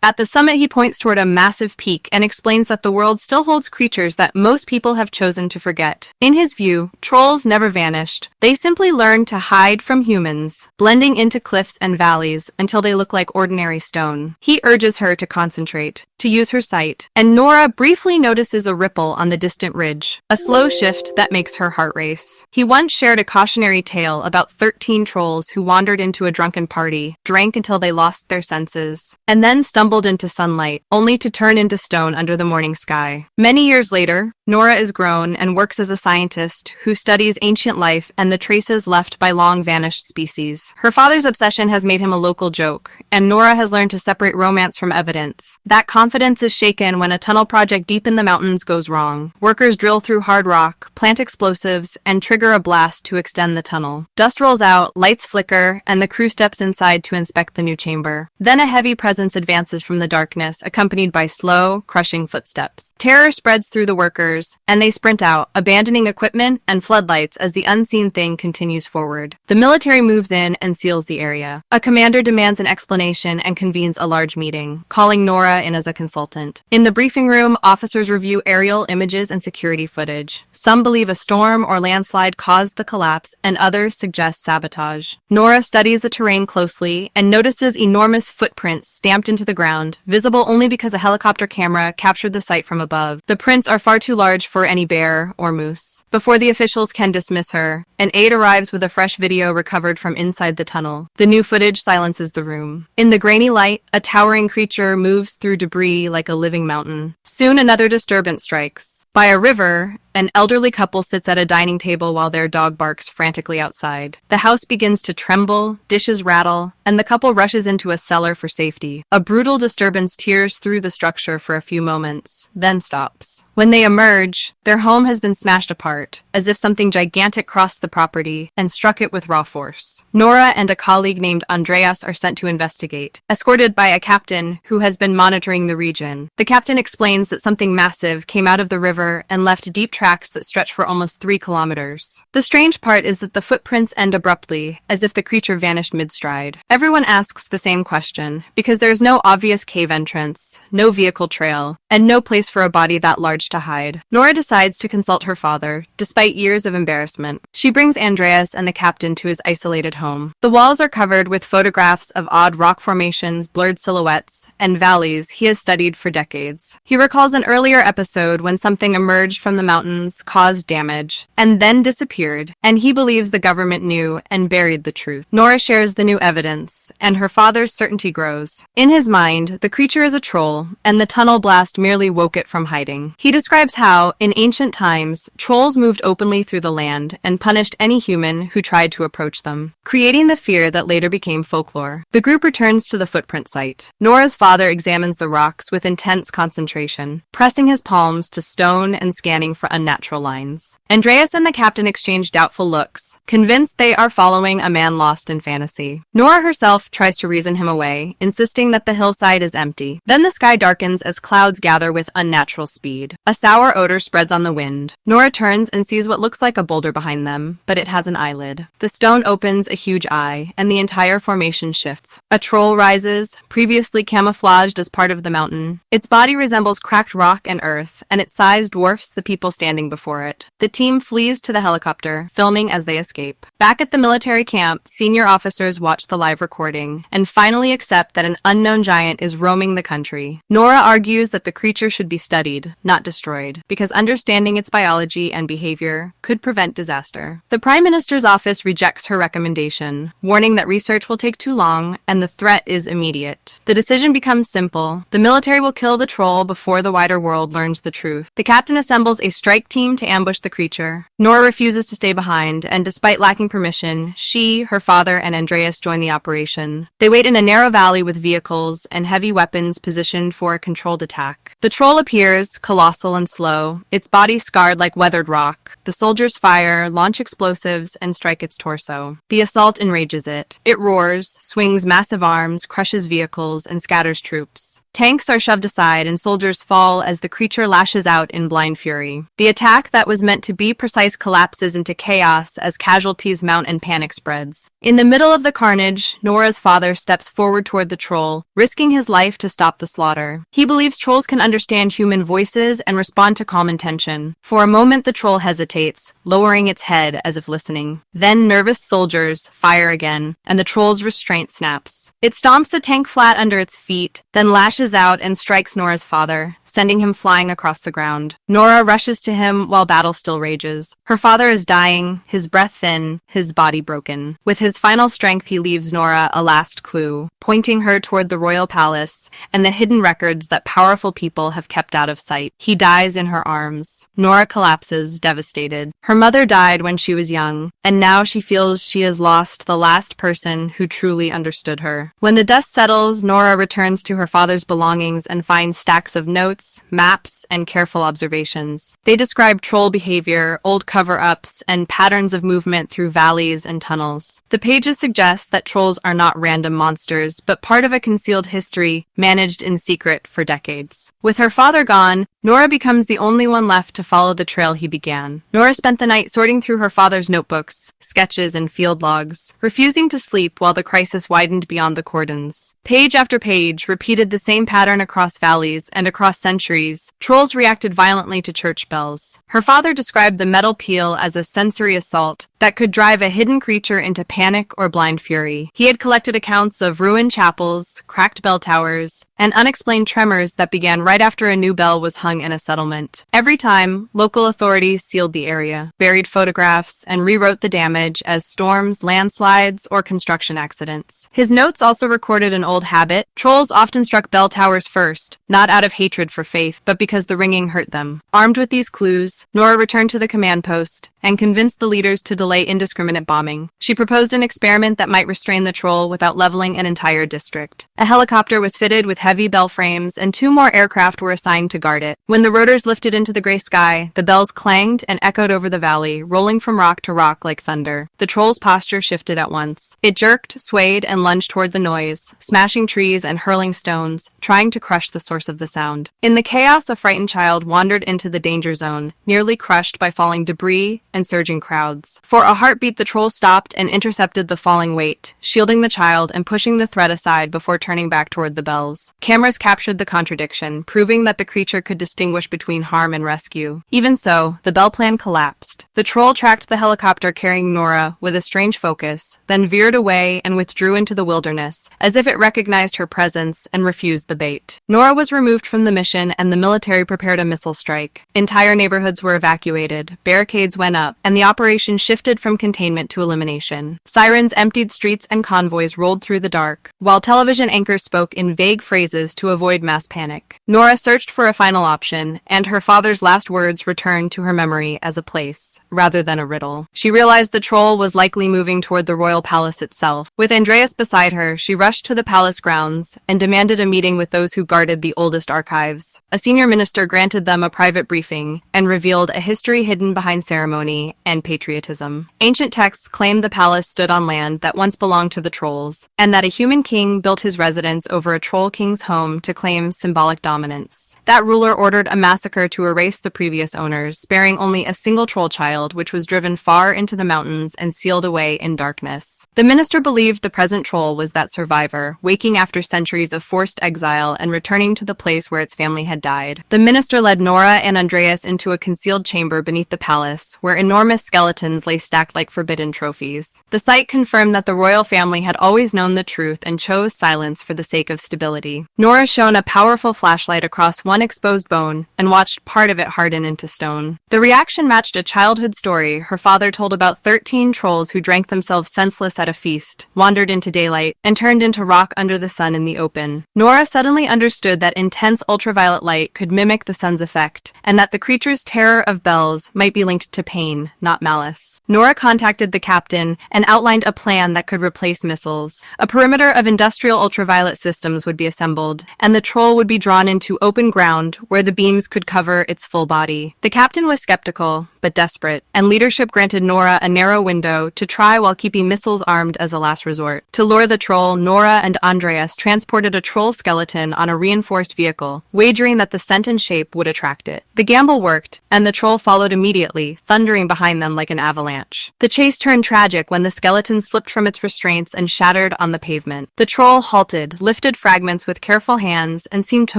At the summit, he points toward a massive peak and explains that the world still holds creatures that most people have chosen to forget. In his view, trolls never vanished. They simply learned to hide from humans, blending into cliffs and valleys until they look like ordinary stone. He urges her to concentrate, to use her sight, and Nora briefly notices a ripple on the distant ridge, a slow shift that makes her heart race. He once shared a cautionary tale about 13 trolls who wandered into a drunken party, drank until they lost their senses, and then stumbled into sunlight, only to turn into stone under the morning sky. Many years later, Nora is grown and works as a scientist who studies ancient life and the traces left by long-vanished species. Her father's obsession has made him a local joke, and Nora has learned to separate romance from evidence. That confidence is shaken when a tunnel project deep in the mountains goes wrong. Workers drill through hard rock, plant explosives, and trigger a blast to extend the tunnel. Dust rolls out, lights flicker, and the crew steps inside to inspect the new chamber. Then a heavy presence advances from the darkness, accompanied by slow, crushing footsteps. Terror spreads through the workers, and they sprint out, abandoning equipment and floodlights as the unseen thing continues forward. The military moves in and seals the area. A commander demands an explanation and convenes a large meeting, calling Nora in as a consultant. In the briefing room, officers review aerial images and security footage. Some believe a storm or landslide caused the collapse, and others suggest sabotage. Nora studies the terrain closely and notices enormous footprints stamped into the ground, visible only because a helicopter camera captured the site from above. The prints are far too large for any bear or moose. Before the officials can dismiss her, an aide arrives with a fresh video recovered from inside the tunnel. The new footage silences the room. In the grainy light, a towering creature moves through debris like a living mountain. Soon another disturbance strikes. By a river, an elderly couple sits at a dining table while their dog barks frantically outside. The house begins to tremble, dishes rattle, and the couple rushes into a cellar for safety. A brutal disturbance tears through the structure for a few moments, then stops. When they emerge, their home has been smashed apart, as if something gigantic crossed the property and struck it with raw force. Nora and a colleague named Andreas are sent to investigate, escorted by a captain who has been monitoring the region. The captain explains that something massive came out of the river and left deep tracks that stretch for almost 3 kilometers. The strange part is that the footprints end abruptly, as if the creature vanished mid-stride. Everyone asks the same question, because there's no obvious cave entrance, no vehicle trail, and no place for a body that large to hide. Nora decides to consult her father, despite years of embarrassment. She brings Andreas and the captain to his isolated home. The walls are covered with photographs of odd rock formations, blurred silhouettes, and valleys he has studied for decades. He recalls an earlier episode when something emerged from the mountains, caused damage, and then disappeared, and he believes the government knew and buried the truth. Nora shares the new evidence, and her father's certainty grows. In his mind, the creature is a troll, and the tunnel blast merely woke it from hiding. He describes how, in ancient times, trolls moved openly through the land and punished any human who tried to approach them, creating the fear that later became folklore. The group returns to the footprint site. Nora's father examines the rocks with intense concentration, pressing his palms to stone and scanning for unnatural lines. Andreas and the captain exchange doubtful looks, convinced they are following a man lost in fantasy. Nora herself tries to reason him away, insisting that the hillside is empty. Then the sky darkens as clouds gather with unnatural speed. A sour odor spreads on the wind. Nora turns and sees what looks like a boulder behind them, but it has an eyelid. The stone opens a huge eye, and the entire formation shifts. A troll rises, previously camouflaged as part of the mountain. Its body resembles cracked rock and earth, and its size dwarfs the people standing before it. The team flees to the helicopter, filming as they escape. Back at the military camp, senior officers watch the live recording and finally accept that an unknown giant is roaming the country. Nora argues that the creature should be studied, not destroyed, because understanding its biology and behavior could prevent disaster. The Prime Minister's office rejects her recommendation, warning that research will take too long and the threat is immediate. The decision becomes simple. The military will kill the troll before the wider world learns the truth. The captain assembles a strike team to ambush the creature. Nora refuses to stay behind, and despite lacking permission, she, her father, and Andreas join the operation. They wait in a narrow valley with vehicles and heavy weapons positioned for a controlled attack. The troll appears, colossal and slow, its body scarred like weathered rock. The soldiers fire, launch explosives, and strike its torso. The assault enrages it. It roars, swings massive arms, crushes vehicles, and scatters troops. Tanks are shoved aside and soldiers fall as the creature lashes out in blind fury. The attack that was meant to be precise collapses into chaos as casualties mount and panic spreads. In the middle of the carnage, Nora's father steps forward toward the troll, risking his life to stop the slaughter. He believes trolls can understand human voices and respond to calm intention. For a moment, the troll hesitates, lowering its head as if listening. Then nervous soldiers fire again, and the troll's restraint snaps. It stomps the tank flat under its feet, then lashes out and strikes Nora's father, sending him flying across the ground. Nora rushes to him while battle still rages. Her father is dying, his breath thin, his body broken. With his final strength, he leaves Nora a last clue, pointing her toward the royal palace and the hidden records that powerful people have kept out of sight. He dies in her arms. Nora collapses, devastated. Her mother died when she was young, and now she feels she has lost the last person who truly understood her. When the dust settles, Nora returns to her father's belongings and finds stacks of notes, maps, and careful observations. They describe troll behavior, old cover-ups, and patterns of movement through valleys and tunnels. The pages suggest that trolls are not random monsters, but part of a concealed history managed in secret for decades. With her father gone, Nora becomes the only one left to follow the trail he began. Nora spent the night sorting through her father's notebooks, sketches, and field logs, refusing to sleep while the crisis widened beyond the cordons. Page after page repeated the same pattern across valleys and across centuries. Trolls reacted violently to church bells. Her father described the metal peal as a sensory assault that could drive a hidden creature into panic or blind fury. He had collected accounts of ruined chapels, cracked bell towers, and unexplained tremors that began right after a new bell was hung in a settlement. Every time, local authorities sealed the area, buried photographs, and rewrote the damage as storms, landslides, or construction accidents. His notes also recorded an old habit. Trolls often struck bell towers first, not out of hatred for faith, but because the ringing hurt them. Armed with these clues, Nora returned to the command post and convinced the leaders to delay indiscriminate bombing. She proposed an experiment that might restrain the troll without leveling an entire district. A helicopter was fitted with heavy bell frames, and 2 more aircraft were assigned to guard it. When the rotors lifted into the gray sky, the bells clanged and echoed over the valley, rolling from rock to rock like thunder. The troll's posture shifted at once. It jerked, swayed, and lunged toward the noise, smashing trees and hurling stones, trying to crush the source of the sound. In the chaos, a frightened child wandered into the danger zone, nearly crushed by falling debris and surging crowds. For a heartbeat, the troll stopped and intercepted the falling weight, shielding the child and pushing the threat aside before turning back toward the bells. Cameras captured the contradiction, proving that the creature could distinguish between harm and rescue. Even so, the bell plan collapsed. The troll tracked the helicopter carrying Nora with a strange focus, then veered away and withdrew into the wilderness, as if it recognized her presence and refused the bait. Nora was removed from the mission, and the military prepared a missile strike. Entire neighborhoods were evacuated, barricades went up, and the operation shifted from containment to elimination. Sirens emptied streets and convoys rolled through the dark, while television anchors spoke in vague phrases to avoid mass panic. Nora searched for a final option, and her father's last words returned to her memory as a place, rather than a riddle. She realized the troll was likely moving toward the royal palace itself. With Andreas beside her, she rushed to the palace grounds and demanded a meeting with those who guarded the oldest archives. A senior minister granted them a private briefing and revealed a history hidden behind ceremony and patriotism. Ancient texts claimed the palace stood on land that once belonged to the trolls, and that a human king built his residence over a troll king's home to claim symbolic dominance. That ruler ordered a massacre to erase the previous owners, sparing only a single troll child, which was driven far into the mountains and sealed away in darkness. The minister believed the present troll was that survivor, waking after centuries of forced exile and returning to the place where its family had died. The minister led Nora and Andreas into a concealed chamber beneath the palace, where enormous skeletons lay stacked like forbidden trophies. The sight confirmed that the royal family had always known the truth and chose silence for the sake of stability. Nora shone a powerful flashlight across one exposed bone and watched part of it harden into stone. The reaction matched a childhood story her father told about 13 trolls who drank themselves senseless at a feast, wandered into daylight, and turned into rock under the sun in the open. Nora suddenly understood that intense ultraviolet light could mimic the sun's effect, and that the creature's terror of bells might be linked to pain, not malice. Nora contacted the captain and outlined a plan that could replace missiles. A perimeter of industrial ultraviolet systems would be assembled, and the troll would be drawn into open ground where the beams could cover its full body. The captain was skeptical, but desperate, and leadership granted Nora a narrow window to try while keeping missiles armed as a last resort. To lure the troll, Nora and Andreas transported a troll skeleton on a reinforced vehicle, wagering that the scent and shape would attract it. The gamble worked, and the troll followed immediately, thundering behind them like an avalanche. The chase turned tragic when the skeleton slipped from its restraints and shattered on the pavement. The troll halted, lifted fragments with careful hands, and seemed to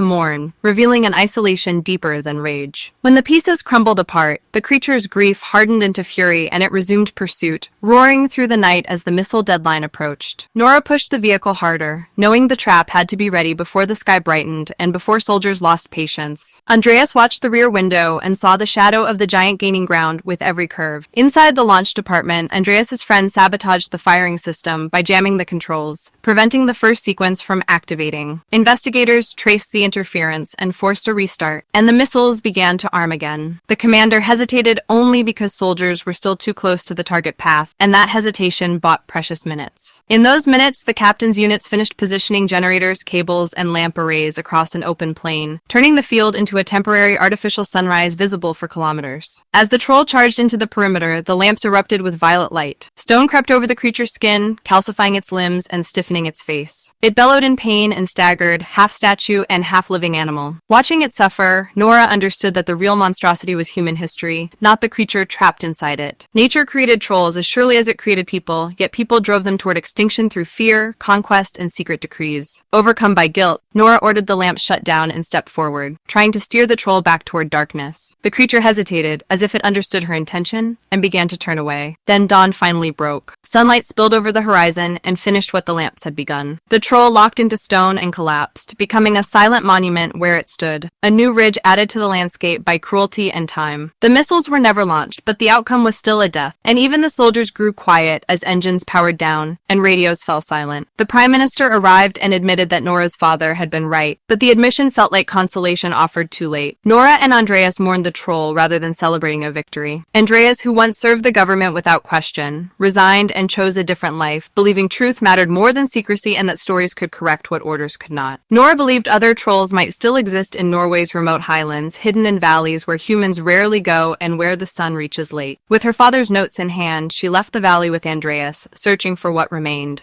mourn, revealing an isolation deeper than rage. When the pieces crumbled apart, the creature's grief hardened into fury and it resumed pursuit, roaring through the night as the missile deadline approached. Nora pushed the vehicle harder, knowing the trap had to be ready before the sky brightened and before soldiers lost patience. Andreas watched the rear window and saw the shadow of the giant gaining ground with every curve. Inside the launch department, Andreas's friend sabotaged the firing system by jamming the controls, preventing the first sequence from activating. Investigators traced the interference and forced a restart, and the missiles began to arm again. The commander hesitated only because soldiers were still too close to the target path, and that hesitation bought precious minutes. In those minutes, the captain's units finished positioning generators, cables, and lamp arrays across an open plain, turning the field into a temporary artificial sunrise visible for kilometers. As the troll charged into the perimeter, the lamps erupted with violet light. Stone crept over the creature's skin, calcifying its limbs and stiffening its face. It bellowed in pain and staggered, half statue and half living animal. Watching it suffer, Nora understood that the real monstrosity was human history, not the creature trapped inside it. Nature created trolls as surely as it created people, yet people drove them toward extinction through fear, conquest, and secret decrees. Overcome by guilt, Nora ordered the lamp shut down and stepped forward, trying to steer the troll back toward darkness. The creature hesitated, as if it understood her intention, and began to turn away. Then dawn finally broke. Sunlight spilled over the horizon and finished what the lamps had begun. The troll locked into stone and collapsed, becoming a silent monument where it stood, a new ridge added to the landscape by cruelty and time. The missiles were never launched, but the outcome was still a death, and even the soldiers grew quiet as engines powered down and radios fell silent. The Prime Minister arrived and admitted that Nora's father had been right, but the admission felt like consolation offered too late. Nora and Andreas mourned the troll rather than celebrating a victory. Andreas, who once served the government without question, resigned and chose a different life, believing truth mattered more than secrecy and that stories could correct what orders could not. Nora believed other trolls might still exist in Norway's remote highlands, hidden in valleys where humans rarely go and where the sun reaches late. With her father's notes in hand, she left the valley with Andreas, searching for what remained.